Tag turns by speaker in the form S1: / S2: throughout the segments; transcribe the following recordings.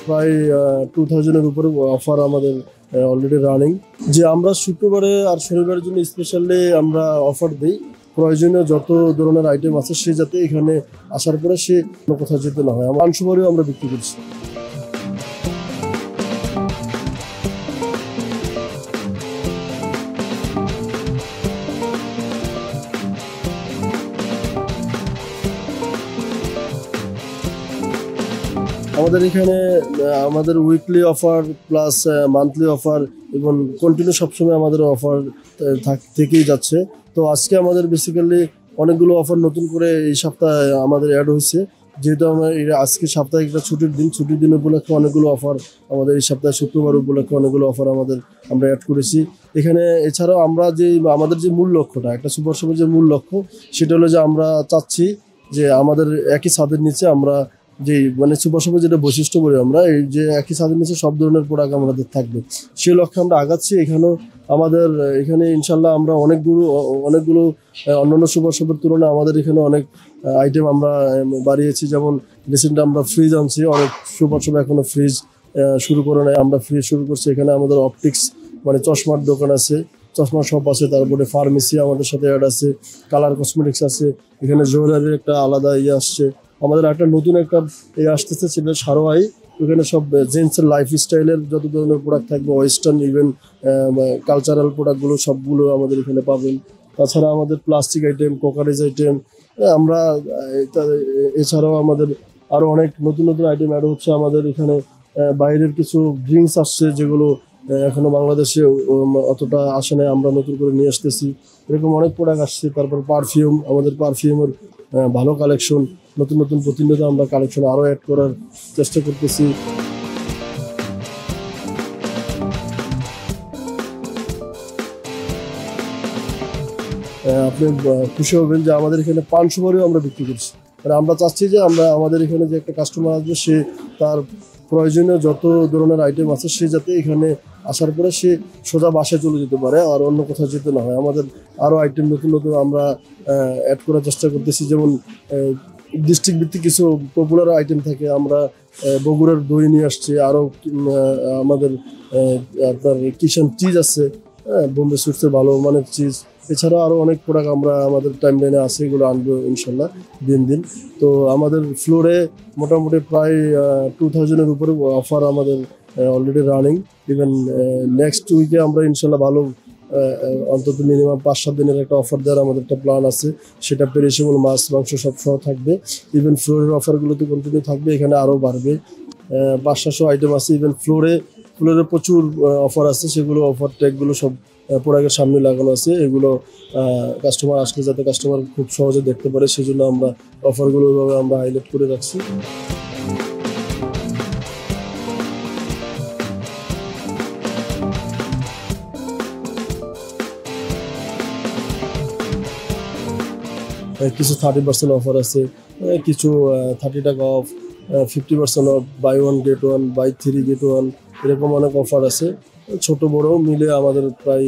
S1: প্রায় 2000-এর উপরে অফার আমাদের অলরেডি রানিং। যে আমরা শুক্রবারে আর শনিবারের জন্য স্পেশালি আমরা অফার দিই, প্রয়োজনীয় যত ধরনের আইটেম আছে সে যাতে এখানে আসার পরে সে কোথাও যেতে না হয়। আমরা আনসুবারেও আমরা বিক্রি করছি। আমাদের এখানে আমাদের weekly offer plus monthly offer এবং কন্টিনিউ সবসময় আমাদের অফার থেকেই যাচ্ছে। তো আজকে আমাদের বেসিক্যালি অনেকগুলো অফার নতুন করে এই সপ্তাহে আমাদের অ্যাড হয়েছে, যেহেতু আমরা আজকে সাপ্তাহিক একটা ছুটির দিন উপলক্ষে অনেকগুলো অফার আমাদের এই সপ্তাহে শুক্রবার উপলক্ষে অনেকগুলো অফার আমরা অ্যাড করেছি এখানে। এছাড়াও আমরা আমাদের যে মূল লক্ষ্যটা, একটা সুপার শপের যে মূল লক্ষ্য, সেটা হলো যে আমরা চাচ্ছি যে আমাদের একই ছাদের নিচে আমরা যে সুপার শপের যেটা বৈশিষ্ট্য বলি আমরা, এই যে একই ছাদের নিচে সব ধরনের প্রোডাক্ট আমাদের থাকবে, সেই লক্ষ্যে আমরা আগাচ্ছি। এখানে ইনশাল্লাহ আমরা অনেকগুলো অন্যান্য সুপার শপের তুলনায় আমাদের এখানে অনেক আইটেম আমরা বাড়িয়েছি। যেমন রিসেন্টলি আমরা ফ্রিজ আনছি, অনেক সুপার শপ এখনো ফ্রিজ শুরু করে নাই, আমরা ফ্রিজ শুরু করছি। এখানে আমাদের অপটিক্স চশমার দোকান আছে, চশমা শপ আছে, তারপরে ফার্মেসি আমাদের সাথে অ্যাড আছে, কালার কসমেটিক্স আছে, এখানে জুয়েলারির একটা আলাদা আসছে। আমাদের একটা নতুন একটা আসতেছে, সেটা সারোয়াই, ওখানে সব জেন্টসের লাইফস্টাইলের যত ধরনের প্রোডাক্ট থাকবে, ওয়েস্টার্ন ইভেন কালচারাল প্রোডাক্টগুলো সবগুলো আমাদের এখানে পাবেন। তাছাড়া আমাদের প্লাস্টিক আইটেম, কোকারেজ আইটেম আমরা এছাড়াও আমাদের আরও অনেক নতুন আইটেম অ্যাড হচ্ছে। আমাদের এখানে বাইরের কিছু ড্রিঙ্কস আসছে, যেগুলো এখনো বাংলাদেশে অতটা আসে নাই, আমরা নতুন করে নিয়ে আসতেছি। এরকম অনেক প্রোডাক্ট আসছে। তারপর পারফিউম, আমাদের পারফিউমের ভালো কালেকশন, নতুন প্রতিনিয়ত আমরা কালেকশন আরও অ্যাড করার চেষ্টা করতেছি। আপনি খুশি হবেন যে আমাদের এখানে পান সুপারিও আমরা বিক্রি করছি। আমরা চাচ্ছি যে আমাদের এখানে যে একটা কাস্টমার আসবে, সে তার প্রয়োজনীয় যত ধরনের আইটেম আছে সে যাতে এখানে আসার পরে সে সোজা বাসায় চলে যেতে পারে, আর অন্য কোথাও যেতে না হয়। আমাদের আরও আইটেম নতুন আমরা অ্যাড করার চেষ্টা করতেছি। যেমন ডিস্ট্রিক্ট ভিত্তিক কিছু পপুলার আইটেম থাকে, আমরা বগুড়ার দই নিয়ে আসছি, আরও আমাদের আপনার কিষান চিজ আছে, বোম্বে সুইটসের ভালো মানের চিজ। এছাড়াও আরও অনেক প্রোডাক্ট আমাদের টাইম লাইনে আছে, এগুলো আনবো ইনশাল্লাহ দিন। তো আমাদের ফ্লোরে মোটামুটি প্রায় 2000-এর উপরে অফার আমাদের অলরেডি রানিং। ইভেন নেক্সট উইকে আমরা ইনশাল্লাহ ভালো অন্তত মিনিমাম 5-7 দিনের একটা অফার দেওয়ার আমাদের একটা প্ল্যান আছে। সেটা পেরিশেবল মাছ মাংস সব সহ থাকবে। ইভেন ফ্লোরের অফারগুলো তো কন্টিনিউ থাকবে, এখানে আরও বাড়বে। 500 আইটেম আছে। ইভেন ফ্লোরে প্রচুর অফার আছে, সেগুলো অফার ট্যাগগুলো সব প্রোডাক্টের সামনে লাগানো আছে। এগুলো কাস্টমার আসলে যাতে কাস্টমার খুব সহজে দেখতে পারে, সেজন্য আমরা অফারগুলো আমরা হাইলাইট করে রাখছি। কিছু 30% অফার আছে, কিছু 30 টাকা off, 50% off, buy 1 get 1, buy 3 get 1, এরকম অনেক অফার আছে। ছোট বড় মিলে আমাদের প্রায়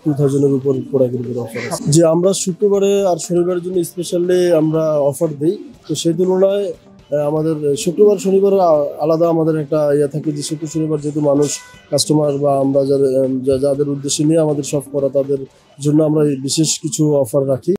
S1: 2000-এর উপর প্রোডাক্টের উপর অফার আছে। যে আমরা শুক্রবারে আর শনিবারের জন্য স্পেশালি আমরা অফার দিই, তো সেই তুলনায় আমাদের শুক্রবার শনিবার আলাদা আমাদের একটা থাকে, যে শুক্র শনিবার যেহেতু মানুষ কাস্টমার বা আমরা যাদের উদ্দেশ্যে নিয়ে আমাদের শপ করা, তাদের জন্য আমরা বিশেষ কিছু অফার রাখি।